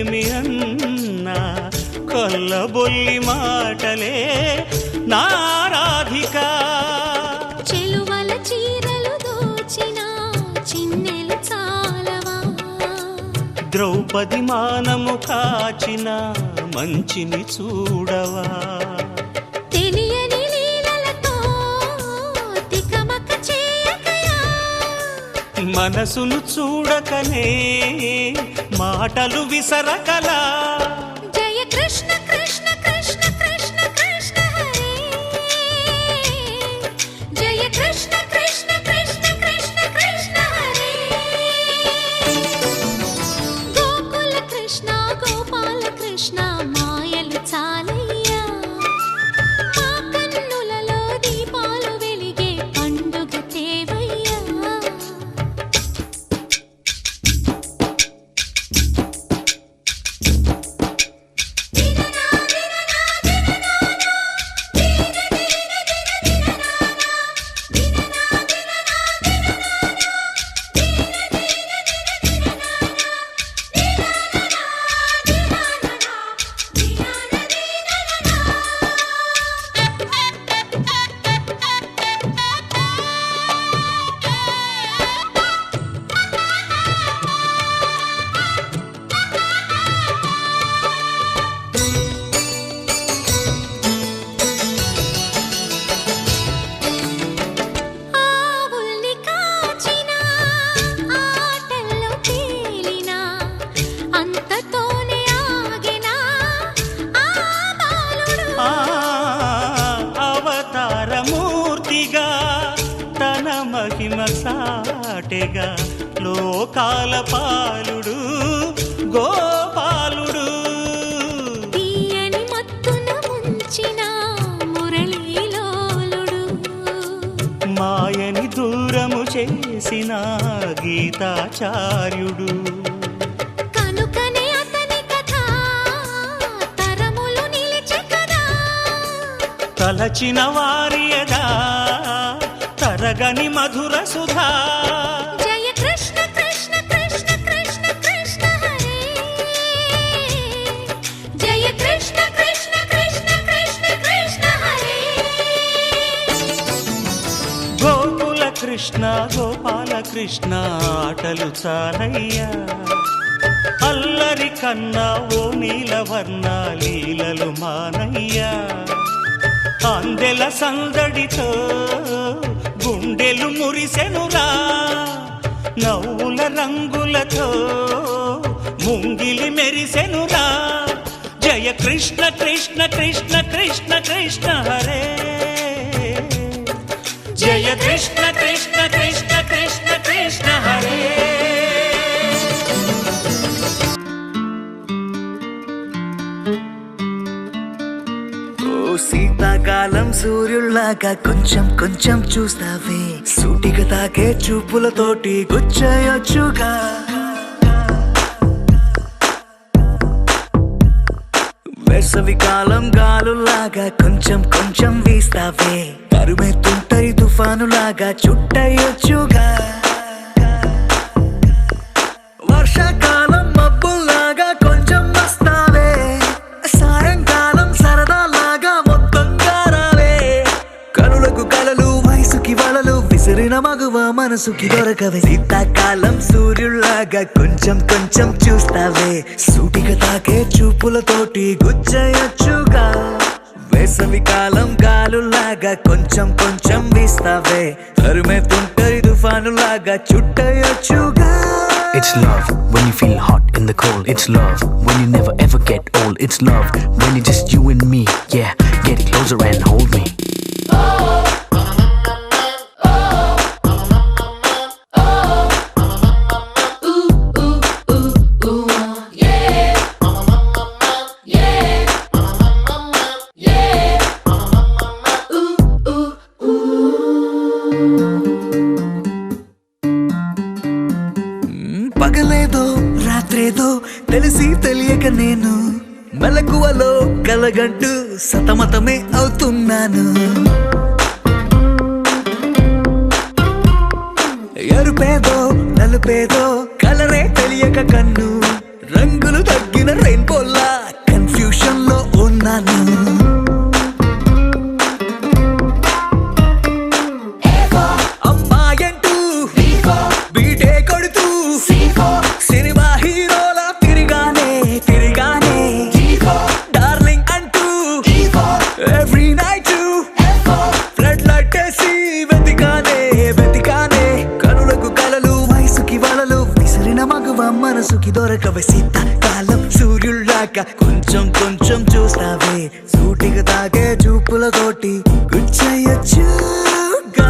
ఏమి అన్నా కొల్లబొల్లి మాటలే నా రాధిక. చెలువల చీరలు దోచిన చిన్నెలు చాలవా, ద్రౌపది మానము కాచిన మంచిని చూడవా, తెలియని లీలలతో తికమక చేయకయా, మనసును చూడకనే మాటలు విసరకలా. జయ కృష్ణ కృష్ణ కృష్ణ కృష్ణ కృష్ణ హరే, జయ కృష్ణ కృష్ణ కృష్ణ కృష్ణ కృష్ణ హరే. గోకుల కృష్ణ గోపాల కృష్ణ మాయలు చాలయ్యా, మా కన్నులలో దీపాలు వెలిగే పండుగ తేవయ్యా. ఆవుల్ని కాచిన ఆటల్లో తేలిన అంతతోనే ఆగిన ఆ బాలుడు, అవతారమూర్తిగా తన మహిమ సాటెగా లోకాల పాలుడు గోపాలుడు. తీయని మత్తున ముంచిన మురళీలోలుడు, మాయని దూరము చేసిన గీతాచార్యుడు. కనుకనే అతని కథ తరములు నిలిచే కదా, తలచిన వారియదా తరగని మధుర సుధా. జయ కృష్ణ కృష్ణ కృష్ణ కృష్ణ కృష్ణ హరే, జయ కృష్ణ కృష్ణ కృష్ణ కృష్ణ కృష్ణ హరే. గోకుల కృష్ణ గోపాల కృష్ణ ఆటలు చాలయ్యా, అల్లరి కన్నా ఓ నీలవర్ణ లీలలు మానయ్యా. అందెల సందడితో గుండెలు మురిసెనురా, నవ్వుల రంగులతో ముంగిలి మెరిసెనురా. జయ కృష్ణ కృష్ణ కృష్ణ కృష్ణ కృష్ణ హరే, జయ కృష్ణ కృష్ణ కృష్ణ కృష్ణ కృష్ణ హరే. ఓ శీతాకాలం సూర్యుల్లాగా కొంచెం కొంచెం చూస్తావే, సూటిగా తాకే చూపులతోటి గుచ్చేయొచ్చుగా. వేసవి కాలం గాలులాగా కొంచెం కొంచెం వీస్తావే, తరుమెత్తుంటరి తుఫానులాగా చుట్టయొచ్చుగా. వర్షాకాలం మబ్బుల్లాగా కొంచెం వస్తావే, సాయంకాలం సరదాలాగా మొత్తంగా రావే. కనులకు కలలు వయసుకి వలలు విసిరిన మగువ మనసుకి దొరకవే. శీతాకాలం సూర్యుల్లాగా కొంచెం కొంచెం చూస్తావే, సూటిగా తాకే చూపులతోటి గుచ్చేయొచ్చుగా. వేసవి కాలం గాలులాగా కొంచెం కొంచెం వీస్తావే, తరుమెత్తుంటరి తుఫానులాగా చుట్టయొచ్చుగా. It's love when you feel hot in the cold. It's love when you never ever get old. It's love when it's just you and me. Yeah, get closer and hold me. పగలేదో రాత్రేదో తెలిసి తెలియక నేను మెలకువలో కలగంటూ సతమతమే అవుతున్నాను. ఎరుపేదో నలుపేదో కలరే తెలియక కన్ను రంగులు తగ్గిన రెయిన్బోలా confusion లో ఉన్నాను. అమ్మాయంటూ బీటే కొడుతూ సినిమా హీరోలా తిరిగానే డార్లింగ్ అంటూ ఎవ్రీ నైట్ ఫ్లడ్ లైట్ వేసి వెతికానే కనులకు కలలు వయసుకి వలలు విసిరిన మగువ మనసుకి దొరకవే శీతాకాలం సూర్యుళ్ళాక కొంచెం కొంచెం చూస్తావే సూటిగా తాగే చూపులతోటి గుచ్చయ్యొచ్చుగా.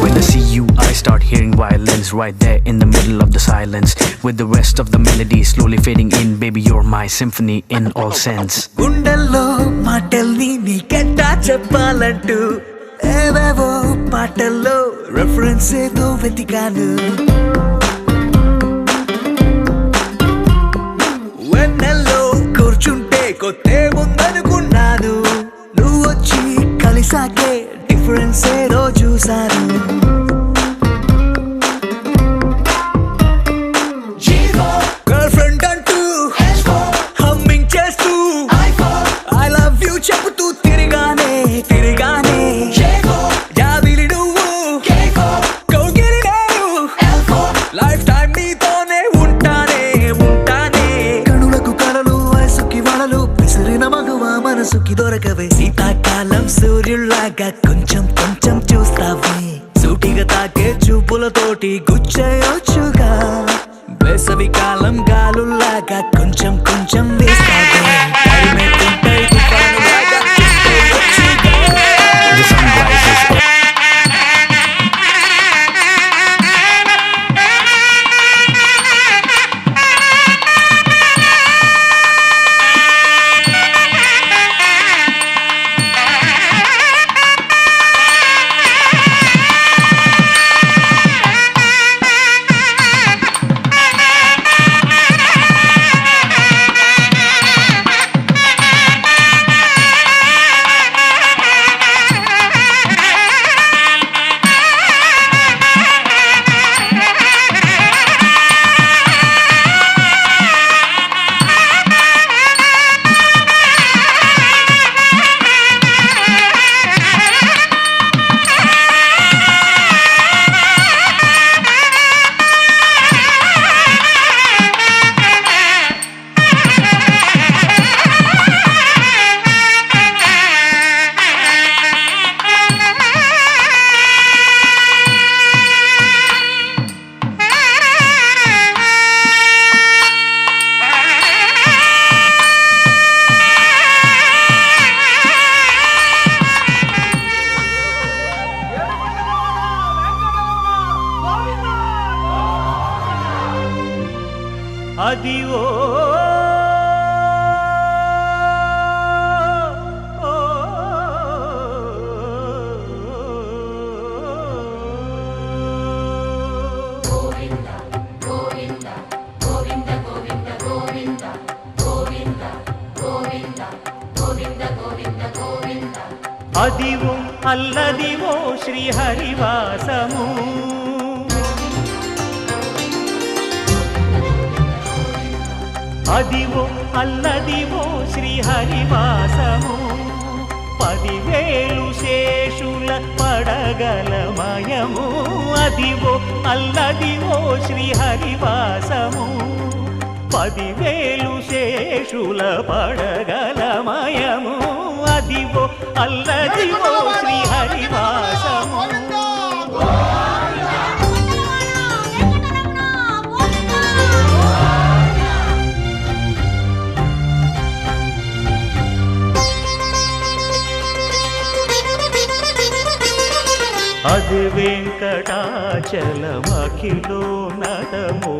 When I see you, I start hearing violins right there in the middle of the silence. With the rest of the melody slowly fading in, baby, you're my symphony in all sense. గుండెల్లో మాటల్ని నీకెట్టా చెప్పాలంటూ ఏవేవో పాటల్లో reference ఏదో వెతికాను. వెన్నెల్లో కూర్చుంటే కొత్తే ముందనుకున్నాను. నువ్వు వచ్చి కలిసాకే డిఫరెన్స్ ఏదో చూశాను. గర్ల్ ఫ్రెండ్ అంటూ హమ్మింగ్ చేస్తూ ఐ లవ్ యూ చెబుతూ తిరిగానే జాబిలి నువ్వు కౌగిలి నేను లైఫ్ టైం నీతోనే ఉంటానే కనులకు కలలు వయసుకి వలలు విసిరిన మగువ మనసుకి దొరకవే శీతాకాలం సూర్యుల్లాగా కొంచెం కొంచెం చూస్తావే సూటిగా తాకే చూపులతోటి గుచ్చయొచ్చుగా. వేసవి కాలం గాలుల్లాగా కొంచెం కొంచెం వేస్తావే తరిమేస్తుంటే తుఫానులాగా గుచ్చయొచ్చుగా. The sun rises. Adivo Adivo Alladivo శ్రీహరివాసము Adivo Alladivo శ్రీహరివాసము 10,000 శేషుల పడగలమయము Adivo Alladivo శ్రీహరివాసము 10,000 శేషుల పడగలమయము Adivo Alladivo శ్రీహరివాసము అది వెంకటాచలమఖిలో నటము